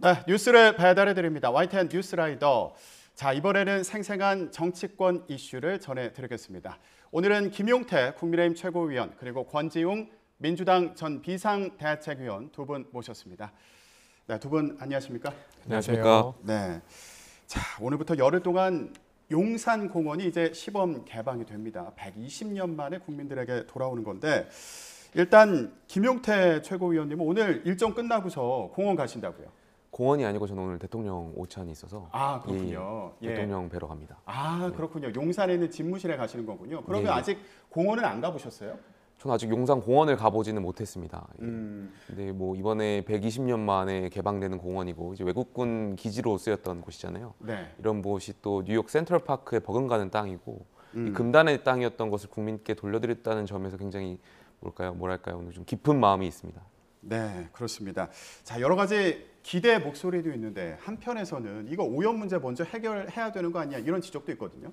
네, 뉴스를 배달해 드립니다. YTN 뉴스라이더. 자, 이번에는 생생한 정치권 이슈를 전해드리겠습니다. 오늘은 김용태 국민의힘 최고위원 그리고 권지웅 민주당 전 비상대책위원 두 분 모셨습니다. 네, 두 분 안녕하십니까? 안녕하십니까? 네. 자, 오늘부터 열흘 동안 용산공원이 이제 시범 개방이 됩니다. 120년 만에 국민들에게 돌아오는 건데 일단 김용태 최고위원님은 오늘 일정 끝나고서 공원 가신다고요? 공원이 아니고 저는 오늘 대통령 오찬이 있어서 그렇군요. 대통령 뵈러 갑니다. 그렇군요. 용산에 있는 집무실에 가시는 거군요. 그러면 아직 공원은 안 가보셨어요? 저는 아직 용산 공원을 가보지는 못했습니다. 근데 뭐 이번에 120년 만에 개방되는 공원이고 이제 외국군 기지로 쓰였던 곳이잖아요. 네. 이런 곳이 또 뉴욕 센트럴파크에 버금가는 땅이고 이 금단의 땅이었던 것을 국민께 돌려드렸다는 점에서 굉장히 뭐랄까요, 오늘 좀 깊은 마음이 있습니다. 네, 그렇습니다. 자, 여러 가지 기대 목소리도 있는데 한편에서는 이거 오염 문제 먼저 해결해야 되는 거 아니야 이런 지적도 있거든요.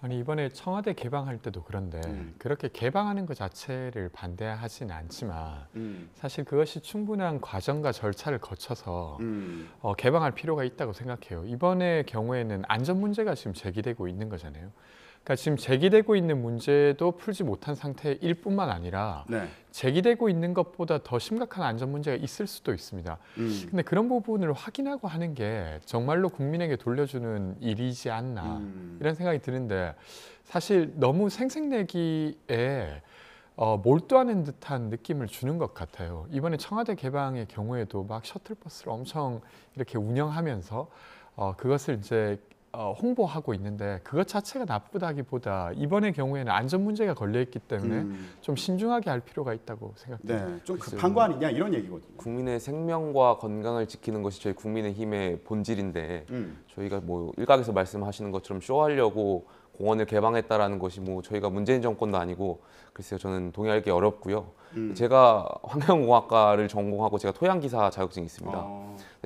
아니 이번에 청와대 개방할 때도 그런데 그렇게 개방하는 것 자체를 반대하지는 않지만 사실 그것이 충분한 과정과 절차를 거쳐서 개방할 필요가 있다고 생각해요. 이번의 경우에는 안전 문제가 지금 제기되고 있는 거잖아요. 그러니까 지금 제기되고 있는 문제도 풀지 못한 상태일 뿐만 아니라 제기되고 있는 것보다 더 심각한 안전 문제가 있을 수도 있습니다. 근데 그런 부분을 확인하고 하는 게 정말로 국민에게 돌려주는 일이지 않나 이런 생각이 드는데 사실 너무 생색내기에 몰두하는 듯한 느낌을 주는 것 같아요. 이번에 청와대 개방의 경우에도 막 셔틀버스를 엄청 이렇게 운영하면서 그것을 이제 홍보하고 있는데 그것 자체가 나쁘다기보다 이번의 경우에는 안전 문제가 걸려 있기 때문에 좀 신중하게 할 필요가 있다고 생각합니다. 네, 좀 급한 거 아니냐 이런 얘기거든요. 국민의 생명과 건강을 지키는 것이 저희 국민의힘의 본질인데 저희가 뭐 일각에서 말씀하시는 것처럼 쇼하려고 공원을 개방했다라는 것이 뭐 저희가 문재인 정권도 아니고 글쎄요, 저는 동의하기 어렵고요. 제가 환경공학과를 전공하고 제가 토양기사 자격증이 있습니다.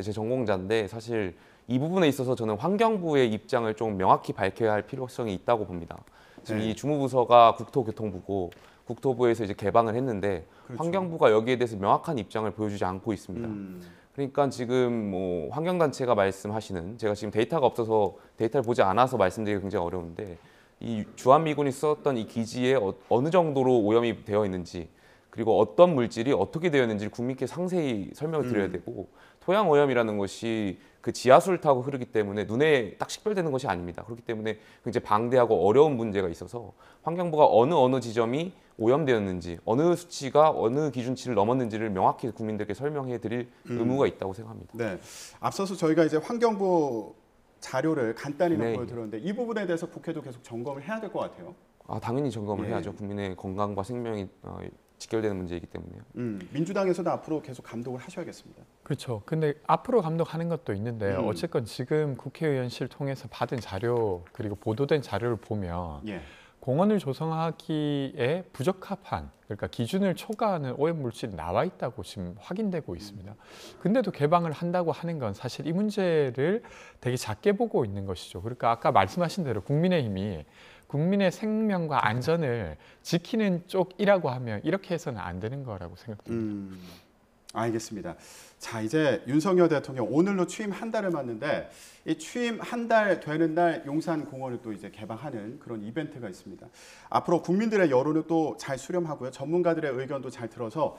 제 전공자인데 사실 이 부분에 있어서 저는 환경부의 입장을 좀 명확히 밝혀야 할 필요성이 있다고 봅니다. 지금 이 주무부서가 국토교통부고 국토부에서 이제 개방을 했는데 그렇죠. 환경부가 여기에 대해서 명확한 입장을 보여주지 않고 있습니다. 그러니까 지금 뭐 환경단체가 말씀하시는 제가 지금 데이터가 없어서 데이터를 보지 않아서 말씀드리기 굉장히 어려운데 이 주한미군이 썼던 이 기지에 어느 정도로 오염이 되어 있는지 그리고 어떤 물질이 어떻게 되어 있는지 국민께 상세히 설명을 드려야 되고 토양 오염이라는 것이 그 지하수를 타고 흐르기 때문에 눈에 딱 식별되는 것이 아닙니다. 그렇기 때문에 굉장히 방대하고 어려운 문제가 있어서 환경부가 어느 지점이 오염되었는지 어느 수치가 어느 기준치를 넘었는지를 명확히 국민들께 설명해 드릴 의무가 있다고 생각합니다. 네, 앞서서 저희가 이제 환경부 자료를 간단히만 보여드렸는데 이 부분에 대해서 국회도 계속 점검을 해야 될 것 같아요. 당연히 점검을 해야죠. 국민의 건강과 생명이 직결되는 문제이기 때문에요. 민주당에서도 앞으로 계속 감독을 하셔야겠습니다. 그렇죠. 근데 앞으로 감독하는 것도 있는데 어쨌건 지금 국회의원실 통해서 받은 자료 그리고 보도된 자료를 보면 공원을 조성하기에 부적합한 그러니까 기준을 초과하는 오염 물질이 나와 있다고 지금 확인되고 있습니다. 근데도 개방을 한다고 하는 건 사실 이 문제를 되게 작게 보고 있는 것이죠. 그러니까 아까 말씀하신 대로 국민의힘이 국민의 생명과 안전을 지키는 쪽이라고 하면 이렇게 해서는 안 되는 거라고 생각됩니다. 알겠습니다. 자, 이제 윤석열 대통령 오늘로 취임 한 달을 맞는데 이 취임 한 달 되는 날 용산공원을 또 이제 개방하는 그런 이벤트가 있습니다. 앞으로 국민들의 여론을 또 잘 수렴하고요. 전문가들의 의견도 잘 들어서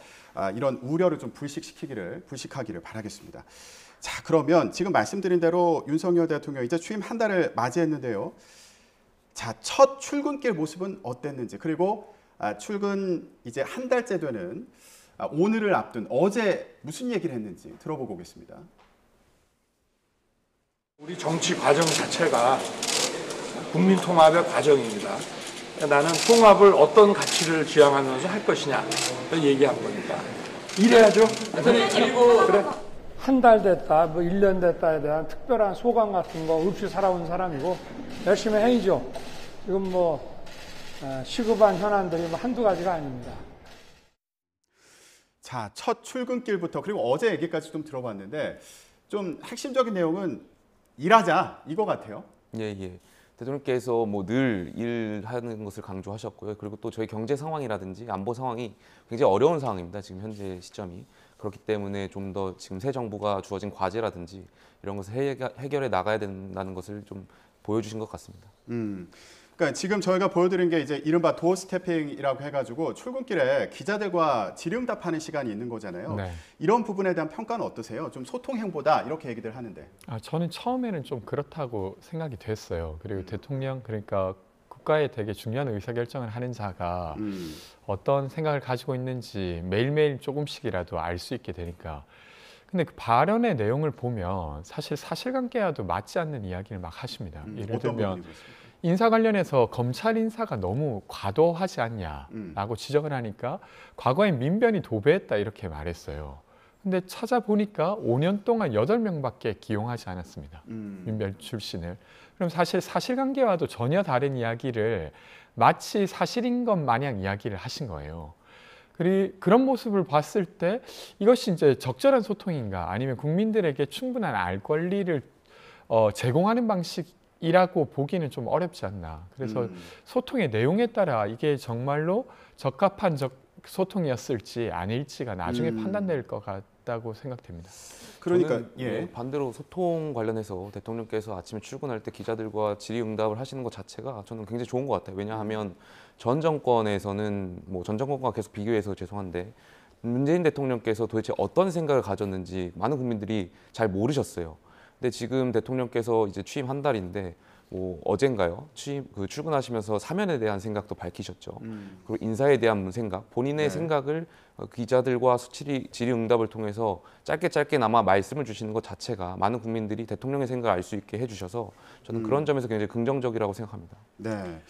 이런 우려를 좀 불식하기를 바라겠습니다. 자, 그러면 지금 말씀드린 대로 윤석열 대통령 이제 취임 한 달을 맞이했는데요. 자, 첫 출근길 모습은 어땠는지 그리고 출근 이제 한 달째 되는 오늘을 앞둔 어제 무슨 얘기를 했는지 들어보고 오겠습니다. 우리 정치 과정 자체가 국민 통합의 과정입니다. 나는 통합을 어떤 가치를 지향하면서 할 것이냐 얘기한 거니까 이래야죠. 그래. 한 달 됐다, 뭐 1년 됐다에 대한 특별한 소감 같은 거 없이 살아온 사람이고 열심히 해야죠. 지금 뭐 시급한 현안들이 뭐 한두 가지가 아닙니다. 자, 첫 출근길부터 그리고 어제 얘기까지 좀 들어봤는데 좀 핵심적인 내용은 일하자 이거 같아요. 예. 대통령께서 뭐 늘 일하는 것을 강조하셨고요. 그리고 또 저희 경제 상황이라든지 안보 상황이 굉장히 어려운 상황입니다. 지금 현재 시점이. 그렇기 때문에 좀 더 지금 새 정부가 주어진 과제라든지 이런 것을 해결해 나가야 된다는 것을 좀 보여주신 것 같습니다. 그러니까 지금 저희가 보여드린 게 이제 이른바 도어 스태핑이라고 해가지고 출근길에 기자들과 질의응답하는 시간이 있는 거잖아요. 네. 이런 부분에 대한 평가는 어떠세요? 좀 소통행보다 이렇게 얘기들 하는데. 저는 처음에는 좀 그렇다고 생각이 됐어요. 그리고 대통령, 그러니까 국가의 되게 중요한 의사결정을 하는 자가 어떤 생각을 가지고 있는지 매일매일 조금씩이라도 알 수 있게 되니까. 근데 그 발언의 내용을 보면 사실 사실관계와도 맞지 않는 이야기를 막 하십니다. 예를 어떤 들면 부분이 그렇습니까? 인사 관련해서 검찰 인사가 너무 과도하지 않냐라고 지적을 하니까 과거에 민변이 도배했다 이렇게 말했어요. 근데 찾아보니까 5년 동안 8명밖에 기용하지 않았습니다. 민변 출신을. 그럼 사실 사실관계와도 전혀 다른 이야기를 마치 사실인 것 마냥 이야기를 하신 거예요. 그리고 그런 모습을 봤을 때 이것이 이제 적절한 소통인가 아니면 국민들에게 충분한 알 권리를 제공하는 방식이라고 보기는 좀 어렵지 않나. 그래서 소통의 내용에 따라 이게 정말로 적합한 소통이었을지 아닐지가 나중에 판단될 것 같다고 생각됩니다. 그러니까 저는 반대로 소통 관련해서 대통령께서 아침에 출근할 때 기자들과 질의응답을 하시는 것 자체가 저는 굉장히 좋은 것 같아요. 왜냐하면 전 정권에서는 전 정권과 계속 비교해서 죄송한데 문재인 대통령께서 도대체 어떤 생각을 가졌는지 많은 국민들이 잘 모르셨어요. 근데 지금 대통령께서 이제 취임 한 달인데 어젠가요? 출근하시면서 사면에 대한 생각도 밝히셨죠. 그리고 인사에 대한 생각, 본인의 생각을 기자들과 질의응답을 통해서 짧게나마 말씀을 주시는 것 자체가 많은 국민들이 대통령의 생각을 알 수 있게 해주셔서 저는 그런 점에서 굉장히 긍정적이라고 생각합니다. 네.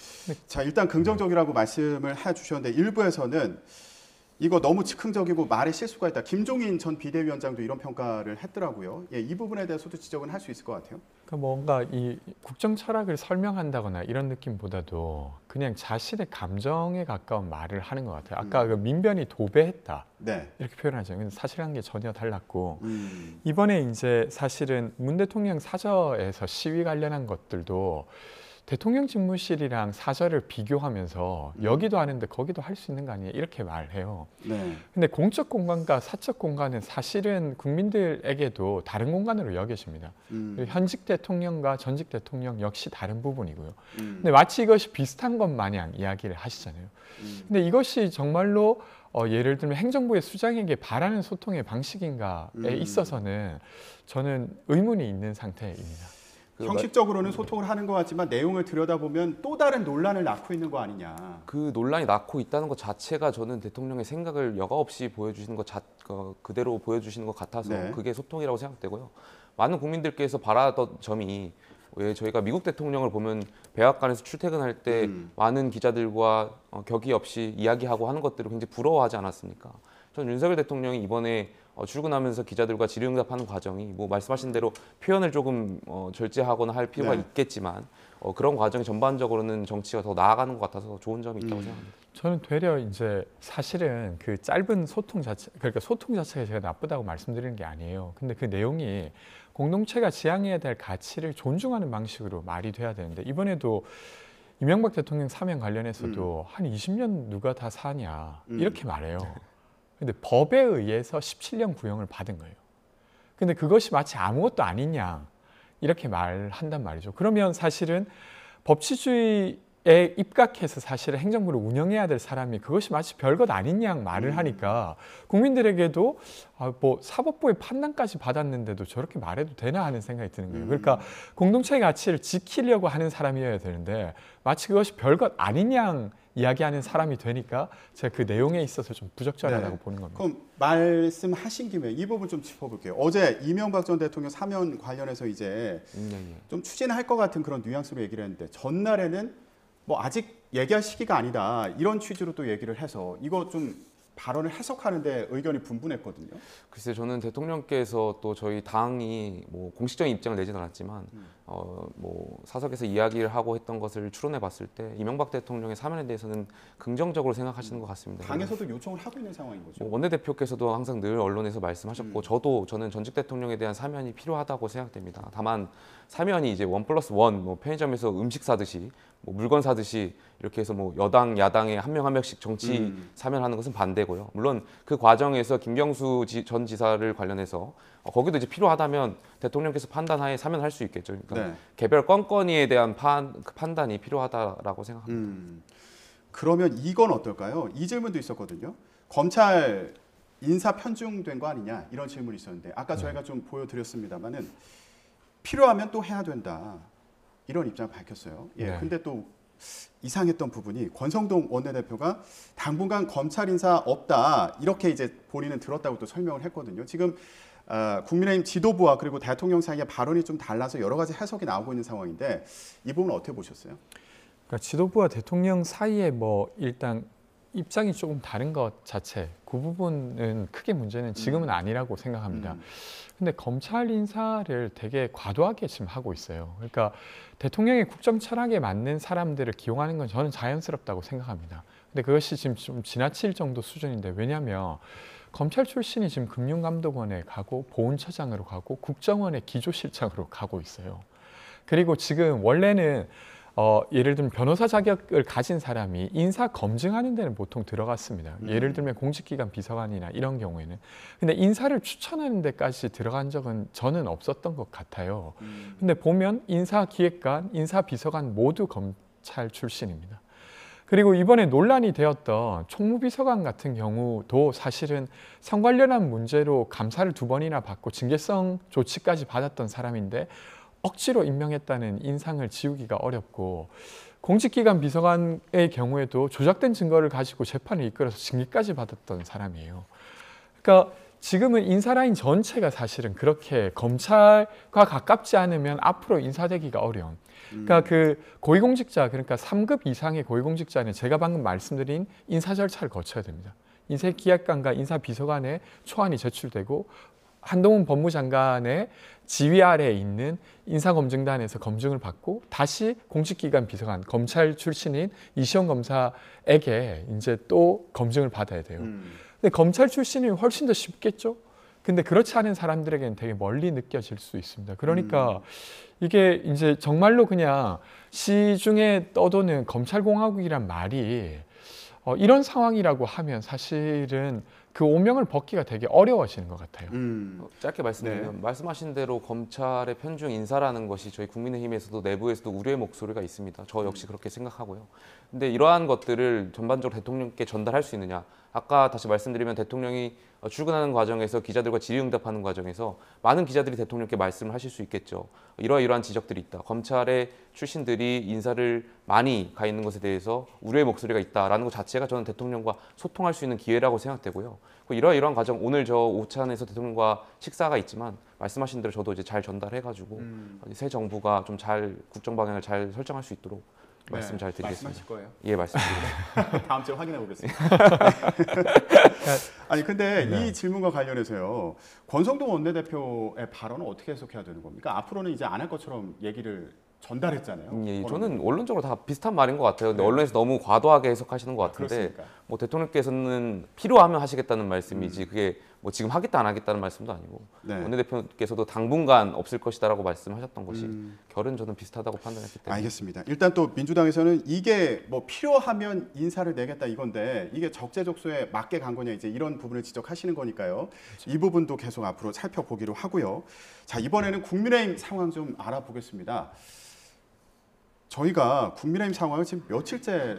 자, 일단 긍정적이라고 말씀을 해주셨는데 일부에서는 이거 너무 즉흥적이고 말에 실수가 있다. 김종인 전 비대위원장도 이런 평가를 했더라고요. 이 부분에 대해서도 지적은 할 수 있을 것 같아요. 그러니까 뭔가 이 국정 철학을 설명한다거나 이런 느낌보다도 그냥 자신의 감정에 가까운 말을 하는 것 같아요. 아까 그 민변이 도배했다 이렇게 표현하죠. 근데 사실관계 전혀 달랐고 이번에 이제 사실은 문 대통령 사저에서 시위 관련한 것들도 대통령 집무실이랑 사저를 비교하면서 여기도 하는데 거기도 할 수 있는 거 아니에요? 이렇게 말해요. 근데 공적 공간과 사적 공간은 사실은 국민들에게도 다른 공간으로 여겨집니다. 현직 대통령과 전직 대통령 역시 다른 부분이고요. 근데 마치 이것이 비슷한 것 마냥 이야기를 하시잖아요. 근데 이것이 정말로 예를 들면 행정부의 수장에게 바라는 소통의 방식인가에 있어서는 저는 의문이 있는 상태입니다. 형식적으로는 소통을 하는 것 같지만 내용을 들여다보면 또 다른 논란을 낳고 있는 거 아니냐. 그 논란이 낳고 있다는 것 자체가 저는 대통령의 생각을 여과 없이 보여주시는 것 그대로 보여주시는 것 같아서 그게 소통이라고 생각되고요. 많은 국민들께서 바라던 점이 왜 저희가 미국 대통령을 보면 백악관에서 출퇴근할 때 많은 기자들과 격의 없이 이야기하고 하는 것들을 굉장히 부러워하지 않았습니까? 전 윤석열 대통령이 이번에 출근하면서 기자들과 질의응답하는 과정이 말씀하신 대로 표현을 조금 절제하거나 할 필요가 있겠지만 그런 과정이 전반적으로는 정치가 더 나아가는 것 같아서 좋은 점이 있다고 생각합니다. 저는 되려 이제 사실은 그 짧은 소통 자체, 그러니까 소통 자체가 제가 나쁘다고 말씀드리는 게 아니에요. 근데 그 내용이 공동체가 지향해야 될 가치를 존중하는 방식으로 말이 돼야 되는데 이번에도 이명박 대통령 사면 관련해서도 한 20년 누가 다 사냐 이렇게 말해요. 근데 법에 의해서 17년 구형을 받은 거예요. 근데 그것이 마치 아무것도 아닌 양 이렇게 말한단 말이죠. 그러면 사실은 법치주의에 입각해서 사실은 행정부를 운영해야 될 사람이 그것이 마치 별것 아닌 양 말을 하니까 국민들에게도 사법부의 판단까지 받았는데도 저렇게 말해도 되나 하는 생각이 드는 거예요. 그러니까 공동체의 가치를 지키려고 하는 사람이어야 되는데 마치 그것이 별것 아닌 양 이야기하는 사람이 되니까 제가 그 내용에 있어서 좀 부적절하다고 보는 겁니다. 그럼 말씀하신 김에 이 부분 좀 짚어볼게요. 어제 이명박 전 대통령 사면 관련해서 이제 좀 추진할 것 같은 그런 뉘앙스로 얘기를 했는데 전날에는 아직 얘기할 시기가 아니다 이런 취지로 또 얘기를 해서 이거 좀 발언을 해석하는데 의견이 분분했거든요. 글쎄 저는 대통령께서 또 저희 당이 공식적인 입장을 내지는 않았지만 뭐 사석에서 이야기를 하고 했던 것을 추론해 봤을 때 이명박 대통령의 사면에 대해서는 긍정적으로 생각하시는 것 같습니다. 당에서도 요청을 하고 있는 상황인 거죠. 뭐 원내대표께서도 항상 늘 언론에서 말씀하셨고 저는 전직 대통령에 대한 사면이 필요하다고 생각됩니다. 다만 사면이 이제 1+1 뭐 편의점에서 음식 사듯이 뭐 물건 사듯이 이렇게 해서 뭐 여당 야당에 한 명 한 명씩 정치 사면하는 것은 반대고요. 물론 그 과정에서 김경수 전 지사를 관련해서 거기도 이제 필요하다면 대통령께서 판단하에 사면할 수 있겠죠. 그러니까 네. 개별 건건위에 대한 판단이 필요하다라고 생각합니다. 그러면 이건 어떨까요? 이 질문도 있었거든요. 검찰 인사 편중된 거 아니냐 이런 질문이 있었는데 아까 저희가 좀 보여드렸습니다만은 필요하면 또 해야 된다 이런 입장을 밝혔어요. 예, 네. 근데 또 이상했던 부분이 권성동 원내대표가 당분간 검찰 인사 없다 이렇게 이제 본인은 들었다고 또 설명을 했거든요. 지금 국민의힘 지도부와 그리고 대통령 사이의 발언이 좀 달라서 여러 가지 해석이 나오고 있는 상황인데 이 부분 어떻게 보셨어요? 그러니까 지도부와 대통령 사이에 뭐 일단 입장이 조금 다른 것 자체 그 부분은 크게 문제는 지금은 아니라고 생각합니다. 근데 검찰 인사를 되게 과도하게 지금 하고 있어요. 그러니까 대통령의 국정 철학에 맞는 사람들을 기용하는 건 저는 자연스럽다고 생각합니다. 근데 그것이 지금 좀 지나칠 정도 수준인데 왜냐하면 검찰 출신이 지금 금융감독원에 가고 보훈처장으로 가고 국정원의 기조실장으로 가고 있어요. 그리고 지금 원래는 예를 들면 변호사 자격을 가진 사람이 인사 검증하는 데는 보통 들어갔습니다. 예를 들면 공직기관 비서관이나 이런 경우에는. 근데 인사를 추천하는 데까지 들어간 적은 저는 없었던 것 같아요. 근데 보면 인사기획관, 인사비서관 모두 검찰 출신입니다. 그리고 이번에 논란이 되었던 총무비서관 같은 경우도 사실은 성 관련한 문제로 감사를 2번이나 받고 징계성 조치까지 받았던 사람인데 억지로 임명했다는 인상을 지우기가 어렵고 공직기관 비서관의 경우에도 조작된 증거를 가지고 재판을 이끌어서 징계까지 받았던 사람이에요. 그러니까 지금은 인사라인 전체가 사실은 그렇게 검찰과 가깝지 않으면 앞으로 인사되기가 어려운. 그러니까 그 고위공직자 그러니까 3급 이상의 고위공직자는 제가 방금 말씀드린 인사 절차를 거쳐야 됩니다. 인사기획관과 인사비서관의 초안이 제출되고 한동훈 법무장관의 지휘 아래에 있는 인사검증단에서 검증을 받고 다시 공직기관 비서관, 검찰 출신인 이시영 검사에게 이제 또 검증을 받아야 돼요. 근데 검찰 출신이 훨씬 더 쉽겠죠? 근데 그렇지 않은 사람들에게는 되게 멀리 느껴질 수 있습니다. 그러니까 이게 이제 정말로 그냥 시중에 떠도는 검찰공화국이란 말이 이런 상황이라고 하면 사실은 그 오명을 벗기가 되게 어려워지는 것 같아요. 짧게 말씀드리면 말씀하신 대로 검찰의 편중 인사라는 것이 저희 국민의힘에서도 내부에서도 우려의 목소리가 있습니다. 저 역시 그렇게 생각하고요. 근데 이러한 것들을 전반적으로 대통령께 전달할 수 있느냐. 아까 다시 말씀드리면 대통령이 출근하는 과정에서 기자들과 질의응답하는 과정에서 많은 기자들이 대통령께 말씀을 하실 수 있겠죠. 이러한 지적들이 있다. 검찰의 출신들이 인사를 많이 가 있는 것에 대해서 우려의 목소리가 있다라는 것 자체가 저는 대통령과 소통할 수 있는 기회라고 생각되고요. 이러한 과정 오늘 저 오찬에서 대통령과 식사가 있지만 말씀하신 대로 저도 이제 잘 전달해가지고 새 정부가 좀 잘 국정 방향을 잘 설정할 수 있도록 말씀 잘 드리겠습니다. 말씀하실 거예요? 예, 말씀드립니다. 다음 주에 확인해 보겠습니다. 아니 근데 이 질문과 관련해서요. 권성동 원내대표의 발언은 어떻게 해석해야 되는 겁니까? 앞으로는 이제 안 할 것처럼 얘기를 전달했잖아요. 예, 저는 언론적으로 다 비슷한 말인 것 같아요. 근데 언론에서 너무 과도하게 해석하시는 것 같은데 그렇습니까? 뭐 대통령께서는 필요하면 하시겠다는 말씀이지 그게 뭐 지금 하겠다 안 하겠다는 말씀도 아니고 원내대표께서도 당분간 없을 것이다라고 말씀하셨던 것이 결은 저는 비슷하다고 판단했기 때문에 알겠습니다. 일단 또 민주당에서는 이게 뭐 필요하면 인사를 내겠다 이건데 이게 적재적소에 맞게 간 거냐 이제 이런 부분을 지적하시는 거니까요. 그렇죠. 이 부분도 계속 앞으로 살펴보기로 하고요. 자, 이번에는 국민의힘 상황 좀 알아보겠습니다. 저희가 국민의힘 상황을 지금 며칠째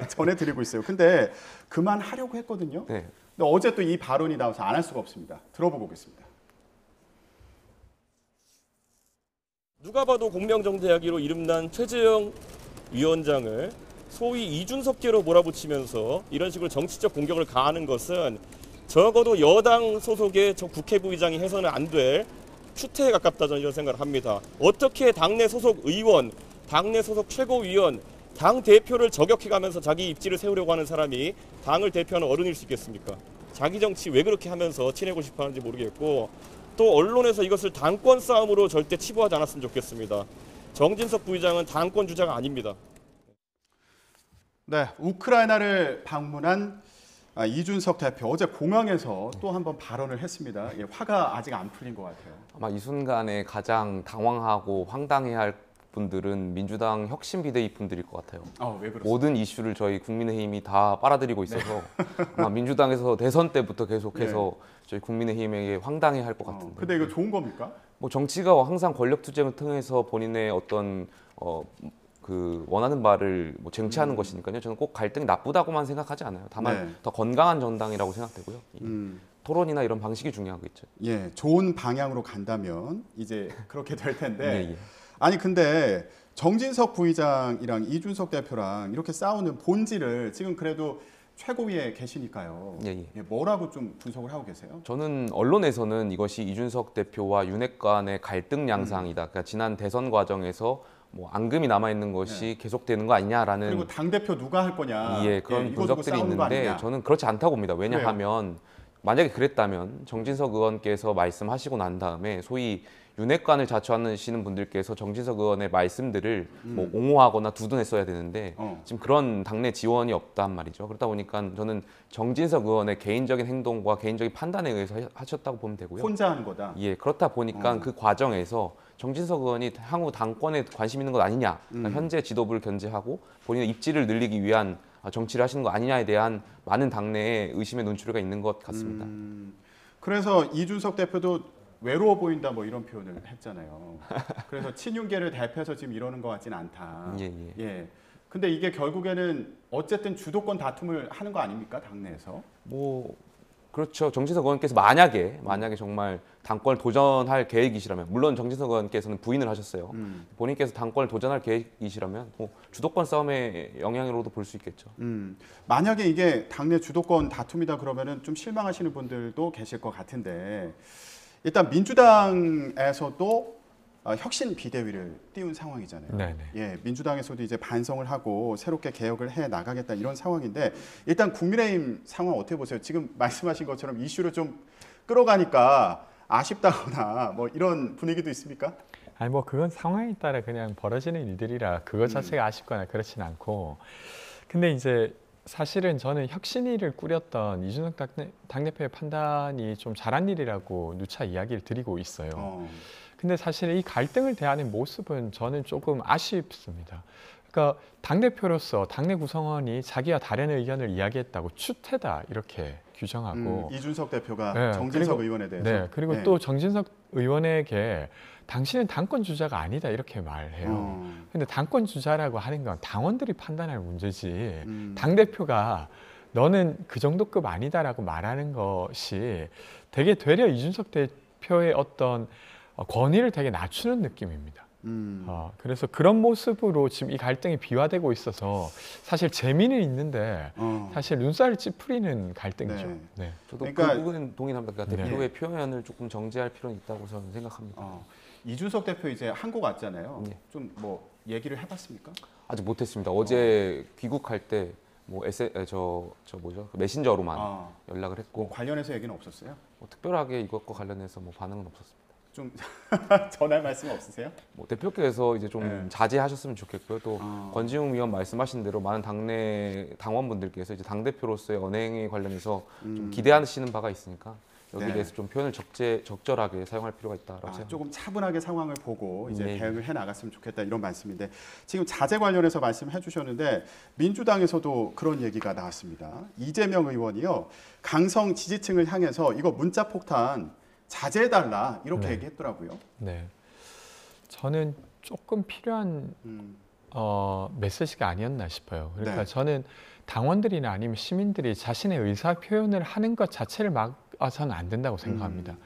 전해드리고 있어요. 근데 그만하려고 했거든요. 네. 근데 어제 또 이 발언이 나와서 안 할 수가 없습니다. 들어보고 오겠습니다. 누가 봐도 공명정대하기로 이름난 최재형 위원장을 소위 이준석계로 몰아붙이면서 이런 식으로 정치적 공격을 가하는 것은 적어도 여당 소속의 저 국회부의장이 해서는 안 될 추태에 가깝다 저는 이런 생각을 합니다. 어떻게 당내 소속 의원, 당내 소속 최고위원, 당 대표를 저격해가면서 자기 입지를 세우려고 하는 사람이 당을 대표하는 어른일 수 있겠습니까? 자기 정치 왜 그렇게 하면서 치내고 싶어 하는지 모르겠고 또 언론에서 이것을 당권 싸움으로 절대 치부하지 않았으면 좋겠습니다. 정진석 부의장은 당권 주자가 아닙니다. 네, 우크라이나를 방문한 이준석 대표 어제 공항에서 또 한 번 발언을 했습니다. 예, 화가 아직 안 풀린 것 같아요. 아마 이 순간에 가장 당황하고 황당해할 분들은 민주당 혁신 비대위 분들일 것 같아요. 왜 그렇습니까? 모든 이슈를 저희 국민의힘이 다 빨아들이고 있어서 아마 민주당에서 대선 때부터 계속해서 저희 국민의힘에게 황당해할 것 같은데. 근데 이거 좋은 겁니까? 뭐 정치가 항상 권력 투쟁을 통해서 본인의 어떤 그 원하는 바를 뭐 쟁취하는 것이니까요. 저는 꼭 갈등이 나쁘다고만 생각하지 않아요. 다만 더 건강한 정당이라고 생각되고요. 토론이나 이런 방식이 중요하겠죠. 예, 좋은 방향으로 간다면 이제 그렇게 될 텐데. 예. 아니 근데 정진석 부의장이랑 이준석 대표랑 이렇게 싸우는 본질을 지금 그래도 최고위에 계시니까요. 예. 뭐라고 좀 분석을 하고 계세요? 저는 언론에서는 이것이 이준석 대표와 윤핵 간의 갈등 양상이다. 그러니까 지난 대선 과정에서 뭐 앙금이 남아 있는 것이 계속되는 거 아니냐라는 그리고 당 대표 누가 할 거냐? 그런 이거 두고 분석들이 싸우는 거 있는데 아니냐? 저는 그렇지 않다고 봅니다. 왜냐하면 만약에 그랬다면 정진석 의원께서 말씀하시고 난 다음에 소위 윤핵관을 자처하시는 분들께서 정진석 의원의 말씀들을 뭐 옹호하거나 두둔했어야 되는데 지금 그런 당내 지원이 없단 말이죠. 그러다 보니까 저는 정진석 의원의 개인적인 행동과 개인적인 판단에 의해서 하셨다고 보면 되고요. 혼자 하는 거다. 예, 그렇다 보니까 그 과정에서 정진석 의원이 향후 당권에 관심 있는 것 아니냐, 그러니까 현재 지도부를 견제하고 본인의 입지를 늘리기 위한 정치를 하시는 거 아니냐에 대한 많은 당내의 의심의 논출가 있는 것 같습니다. 그래서 이준석 대표도 외로워 보인다 뭐 이런 표현을 했잖아요. 그래서 친윤계를 대표해서 지금 이러는 것 같지는 않다. 예. 근데 이게 결국에는 어쨌든 주도권 다툼을 하는 거 아닙니까? 당내에서? 뭐 그렇죠. 정진석 의원께서 만약에 정말 당권을 도전할 계획이시라면, 물론 정진석 의원께서는 부인을 하셨어요. 본인께서 당권을 도전할 계획이시라면 뭐 주도권 싸움의 영향으로도 볼 수 있겠죠. 만약에 이게 당내 주도권 다툼이다 그러면은 좀 실망하시는 분들도 계실 것 같은데, 일단 민주당에서도 혁신 비대위를 띄운 상황이잖아요. 네네. 예, 민주당에서도 이제 반성을 하고 새롭게 개혁을 해 나가겠다 이런 상황인데, 일단 국민의힘 상황 어떻게 보세요? 지금 말씀하신 것처럼 이슈를 좀 끌어가니까 아쉽다거나 뭐 이런 분위기도 있습니까? 아니 뭐 그건 상황에 따라 그냥 벌어지는 일들이라 그것 자체가 아쉽거나 그렇진 않고, 근데 이제 사실은 저는 혁신위를 꾸렸던 이준석 당대표의 판단이 좀 잘한 일이라고 누차 이야기를 드리고 있어요. 근데 사실 이 갈등을 대하는 모습은 저는 조금 아쉽습니다. 그러니까 당대표로서 당내 구성원이 자기와 다른 의견을 이야기했다고 추태다 이렇게 규정하고, 이준석 대표가 정진석 의원에 대해서 그리고 또 정진석 의원에게 당신은 당권 주자가 아니다 이렇게 말해요. 근데 당권 주자라고 하는 건 당원들이 판단할 문제지, 당대표가 너는 그 정도급 아니다라고 말하는 것이 되게 되려 이준석 대표의 어떤 권위를 되게 낮추는 느낌입니다. 그래서 그런 모습으로 지금 이 갈등이 비화되고 있어서 사실 재미는 있는데 사실 눈살을 찌푸리는 갈등이죠. 네. 저도 그러니까, 그 부분은 동의합니다. 그러니까 대표의 표현을 조금 정제할 필요는 있다고 저는 생각합니다. 이준석 대표 이제 한국 왔잖아요. 좀 뭐 얘기를 해봤습니까? 아직 못했습니다. 어제 귀국할 때 뭐 그 메신저로만 연락을 했고, 뭐 관련해서 얘기는 없었어요? 뭐 특별하게 이것과 관련해서 뭐 반응은 없었습니다. 좀 전할 말씀 없으세요? 뭐 대표께서 이제 좀 자제하셨으면 좋겠고요. 또 권지웅 위원 말씀하신 대로 많은 당내 당원분들께서 이제 당 대표로서의 언행에 관련해서 좀 기대하시는 바가 있으니까 여기에 대해서 좀 표현을 적절하게 사용할 필요가 있다라고 생각합니다. 조금 차분하게 상황을 보고 이제 대응을 해 나갔으면 좋겠다 이런 말씀인데, 지금 자제 관련해서 말씀해 주셨는데 민주당에서도 그런 얘기가 나왔습니다. 이재명 의원이요, 강성 지지층을 향해서 이거 문자 폭탄 자제해달라 이렇게 얘기했더라고요. 네, 저는 조금 필요한 메시지가 아니었나 싶어요. 그러니까 저는 당원들이나 아니면 시민들이 자신의 의사 표현을 하는 것 자체를 막아서는 안 된다고 생각합니다.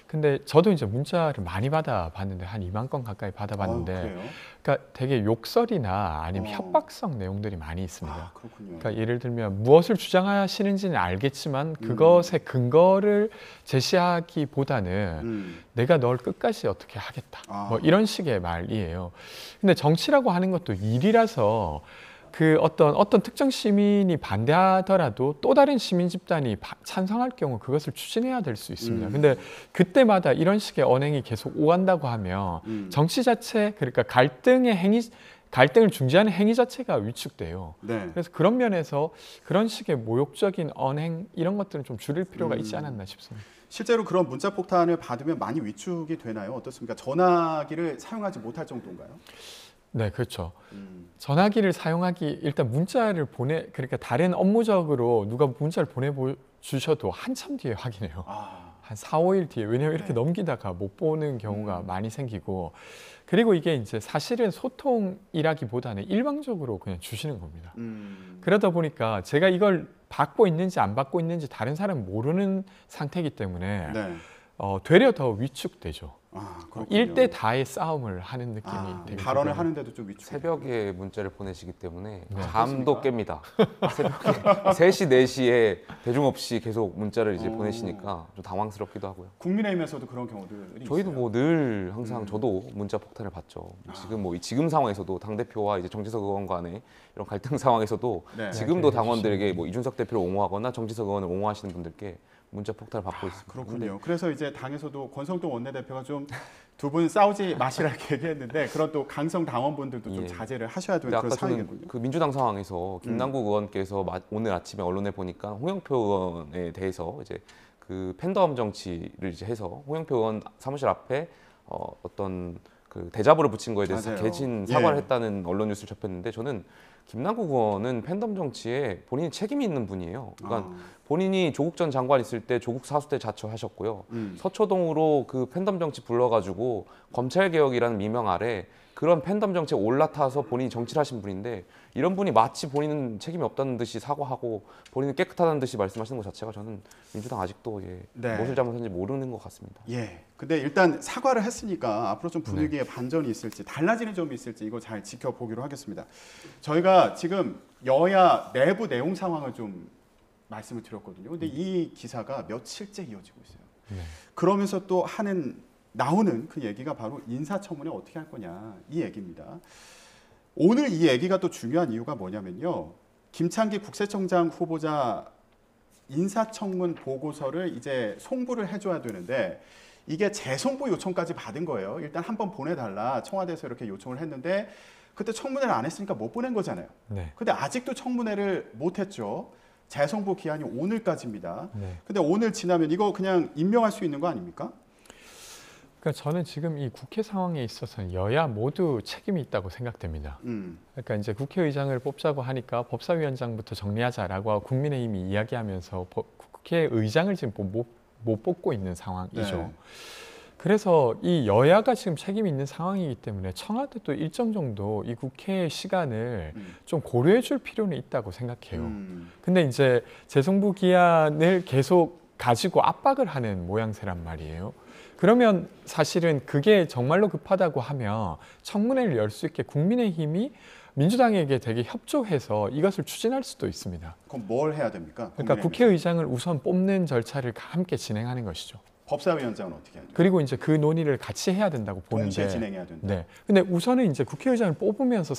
근데 저도 이제 문자를 많이 받아봤는데 한 2만 건 가까이 받아봤는데, 그러니까 되게 욕설이나 아니면 협박성 내용들이 많이 있습니다. 그렇군요. 그러니까 예를 들면 무엇을 주장하시는지는 알겠지만 그것의 근거를 제시하기보다는 내가 널 끝까지 어떻게 하겠다, 뭐 이런 식의 말이에요. 근데 정치라고 하는 것도 일이라서 그 어떤 특정 시민이 반대하더라도 또 다른 시민 집단이 찬성할 경우 그것을 추진해야 될 수 있습니다. 근데 그때마다 이런 식의 언행이 계속 오간다고 하면 정치 자체, 그러니까 갈등을 중재하는 행위 자체가 위축돼요. 네. 그래서 그런 면에서 그런 식의 모욕적인 언행 이런 것들은 좀 줄일 필요가 있지 않았나 싶습니다. 실제로 그런 문자 폭탄을 받으면 많이 위축이 되나요? 어떻습니까? 전화기를 사용하지 못할 정도인가요? 네, 그렇죠. 전화기를 사용하기, 일단 문자를 그러니까 다른 업무적으로 누가 문자를 보내주셔도 한참 뒤에 확인해요. 한 4, 5일 뒤에. 왜냐하면 이렇게 넘기다가 못 보는 경우가 많이 생기고, 그리고 이게 이제 사실은 소통이라기보다는 일방적으로 그냥 주시는 겁니다. 그러다 보니까 제가 이걸 받고 있는지 안 받고 있는지 다른 사람은 모르는 상태이기 때문에 네. 되려 더 위축되죠. 그렇군요. 일대 다의 싸움을 하는 느낌이 되게 발언을 들고요. 하는데도 좀 위축. 새벽에 문자를 보내시기 때문에 네. 잠도 깹니다. 새벽에 3시, 4시에 대중 없이 계속 문자를 이제 보내시니까 좀 당황스럽기도 하고요. 국민의힘에서도 그런 경우들이 저희도 있어요. 뭐 늘 항상 저도 문자 폭탄을 받죠. 지금 상황에서도 당 대표와 이제 정지석 의원 간의 이런 갈등 상황에서도 네. 지금도 네, 당원들에게 뭐 이준석 대표를 옹호하거나 정지석 의원을 옹호하시는 분들께 문자 폭탄을 받고 있습니다. 그렇군요. 그래서 이제 당에서도 권성동 원내대표가 좀 두 분 싸우지 마시라고 얘기했는데 그런 또 강성 당원분들도 좀 예. 자제를 하셔야 되는 근데 그런 아까 저는 상황이군요. 그 민주당 상황에서 김남국 의원께서 오늘 아침에 언론에 보니까 홍영표 의원에 대해서 이제 그 팬덤 정치를 이제 해서 홍영표 의원 사무실 앞에 어떤 그 대자보를 붙인 거에 대해서 맞아요. 개진 사과를 예. 했다는 언론 뉴스를 접했는데 저는 김남국 의원은 팬덤 정치에 본인이 책임이 있는 분이에요. 그러니까 본인이 조국 전 장관 있을 때 조국 사수대 자처하셨고요. 서초동으로 그 팬덤 정치 불러가지고 검찰 개혁이라는 미명 아래 그런 팬덤 정치에 올라타서 본인이 정치를 하신 분인데 이런 분이 마치 본인은 책임이 없다는 듯이 사과하고 본인은 깨끗하다는 듯이 말씀하시는 것 자체가 저는 민주당 아직도 네. 무엇을 잘못했는지 모르는 것 같습니다. 예. 근데 일단 사과를 했으니까 앞으로 좀 분위기에 반전이 있을지 달라지는 점이 있을지 이거 잘 지켜보기로 하겠습니다. 저희가 지금 여야 내부 내용 상황을 좀 말씀을 드렸거든요. 근데 이 기사가 며칠째 이어지고 있어요. 그러면서 또 나오는 그 얘기가 바로 인사청문회 어떻게 할 거냐 이 얘기입니다. 오늘 이 얘기가 또 중요한 이유가 뭐냐면요. 김창기 국세청장 후보자 인사청문 보고서를 이제 송부를 해줘야 되는데 이게 재송부 요청까지 받은 거예요. 일단 한번 보내달라 청와대에서 이렇게 요청을 했는데 그때 청문회를 안 했으니까 못 보낸 거잖아요. 네. 근데 아직도 청문회를 못 했죠. 재송부 기한이 오늘까지입니다. 네. 근데 오늘 지나면 이거 그냥 임명할 수 있는 거 아닙니까? 그러니까 저는 지금 이 국회 상황에 있어서는 여야 모두 책임이 있다고 생각됩니다. 그러니까 이제 국회의장을 뽑자고 하니까 법사위원장부터 정리하자라고 하고 국민의힘이 이야기하면서 국회의장을 지금 못 뽑고 있는 상황이죠. 네. 그래서 이 여야가 지금 책임이 있는 상황이기 때문에 청와대도 일정 정도 이 국회의 시간을 좀 고려해 줄 필요는 있다고 생각해요. 근데 이제 재송부 기한을 계속 가지고 압박을 하는 모양새란 말이에요. 그러면 사실은 그게 정말로 급하다고 하면 청문회를 열 수 있게 국민의힘이 민주당에게 되게 협조해서 이것을 추진할 수도 있습니다. 그럼 뭘 해야 됩니까? 그러니까 국회의장을 우선 뽑는 절차를 함께 진행하는 것이죠. 법사위원장은 어떻게 해야 돼요? 그리고 이제 그 논의를 같이 해야 된다고 보는데. 동시에 진행해야 된다. 네. 근데 우선은 이제 국회의장을 뽑으면서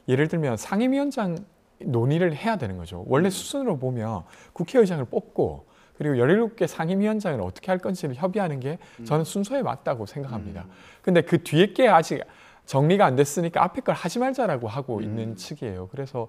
예를 들면 상임위원장 논의를 해야 되는 거죠. 원래 수순으로 보면 국회의장을 뽑고 그리고 17개 상임위원장을 어떻게 할 건지를 협의하는 게 저는 순서에 맞다고 생각합니다. 근데 그 뒤에 게 아직 정리가 안 됐으니까 앞에 걸 하지 말자라고 하고 있는 측이에요. 그래서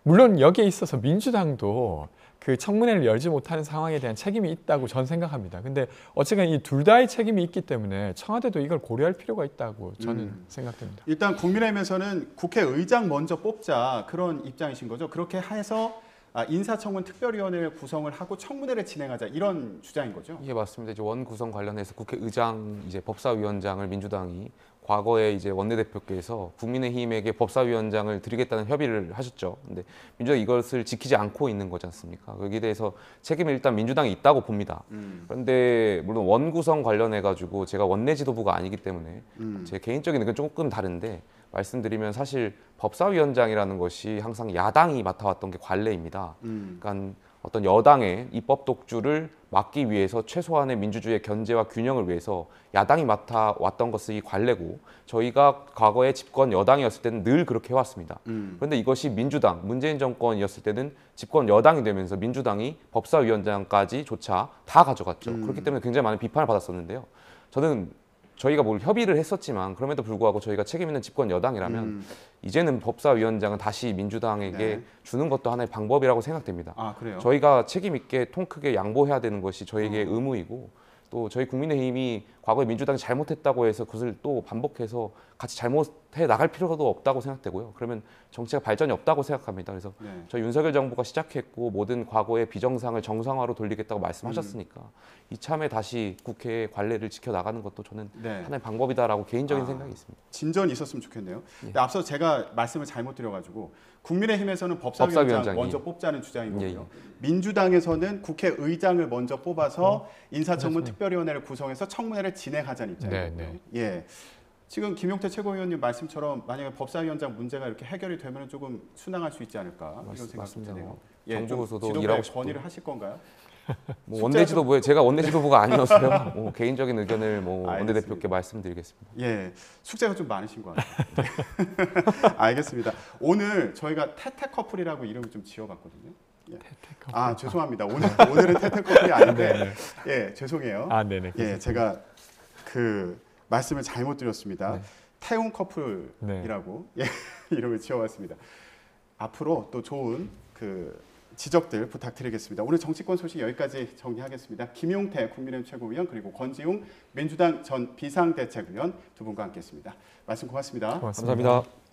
물론 여기에 있어서 민주당도 그 청문회를 열지 못하는 상황에 대한 책임이 있다고 저는 생각합니다. 근데 어쨌든 이 둘 다의 책임이 있기 때문에 청와대도 이걸 고려할 필요가 있다고 저는 생각됩니다. 일단 국민의힘에서는 국회의장 먼저 뽑자 그런 입장이신 거죠. 그렇게 해서 인사청문 특별위원회를 구성을 하고 청문회를 진행하자 이런 주장인 거죠. 예, 맞습니다. 이제 원 구성 관련해서 국회의장, 이제 법사위원장을 민주당이 과거에 이제 원내대표께서 국민의힘에게 법사위원장을 드리겠다는 협의를 하셨죠. 근데 민주당이 이것을 지키지 않고 있는 거지 않습니까? 여기에 대해서 책임이 일단 민주당이 있다고 봅니다. 그런데 물론 원 구성 관련해 가지고 제가 원내 지도부가 아니기 때문에 제 개인적인 의견은 조금 다른데 말씀드리면 사실 법사위원장이라는 것이 항상 야당이 맡아왔던 게 관례입니다. 그러니까 어떤 여당의 입법 독주를 막기 위해서 최소한의 민주주의의 견제와 균형을 위해서 야당이 맡아왔던 것이 관례고 저희가 과거에 집권 여당이었을 때는 늘 그렇게 해왔습니다. 그런데 이것이 민주당, 문재인 정권이었을 때는 집권 여당이 되면서 민주당이 법사위원장까지조차 다 가져갔죠. 그렇기 때문에 굉장히 많은 비판을 받았었는데요. 저는 저희가 뭘 협의를 했었지만 그럼에도 불구하고 저희가 책임 있는 집권 여당이라면 이제는 법사위원장은 다시 민주당에게 네. 주는 것도 하나의 방법이라고 생각됩니다. 아, 그래요? 저희가 책임 있게 통 크게 양보해야 되는 것이 저희에게 의무이고 또 저희 국민의힘이 과거에 민주당이 잘못했다고 해서 그것을 또 반복해서 같이 잘못해 나갈 필요도 없다고 생각되고요. 그러면 정치가 발전이 없다고 생각합니다. 그래서 네. 저희 윤석열 정부가 시작했고 모든 과거의 비정상을 정상화로 돌리겠다고 말씀하셨으니까 이참에 다시 국회의 관례를 지켜나가는 것도 저는 네. 하나의 방법이다라고 개인적인 생각이 있습니다. 진전이 있었으면 좋겠네요. 근데 앞서 제가 말씀을 잘못 드려가지고 국민의힘에서는 법사위원장 법사위원장이. 먼저 뽑자는 주장인 거고요. 예, 예. 민주당에서는 국회의장을 먼저 뽑아서 인사청문 그렇습니다. 특별위원회를 구성해서 청문회를 진행하자는 입장이고요. 네, 예. 지금 김용태 최고위원님 말씀처럼 만약에 법사위원장 문제가 이렇게 해결이 되면 조금 순항할 수 있지 않을까 이런 생각이 맞습니다. 드네요. 정부에서도 지도부에 일하고 싶고. 건의를 하실 건가요? 뭐 원내지도부에 제가 원내지도부가 아니어서요. 뭐 개인적인 의견을 뭐 알겠습니다. 원내대표께 말씀드리겠습니다. 예, 숙제가 좀 많으신 것 같아요. 알겠습니다. 오늘 저희가 태태 커플이라고 이름을 좀 지어봤거든요. 예. 아, 죄송합니다. 오늘은 태태 커플이 아닌데, 예, 죄송해요. 아, 네네. 예, 제가 그 말씀을 잘못 드렸습니다. 네. 태웅 커플이라고 예, 이름을 지어봤습니다. 앞으로 또 좋은 그 지적들 부탁드리겠습니다. 오늘 정치권 소식 여기까지 정리하겠습니다. 김용태 국민의힘 최고위원 그리고 권지웅 민주당 전 비상대책위원 두 분과 함께했습니다. 말씀 고맙습니다. 고맙습니다. 감사합니다.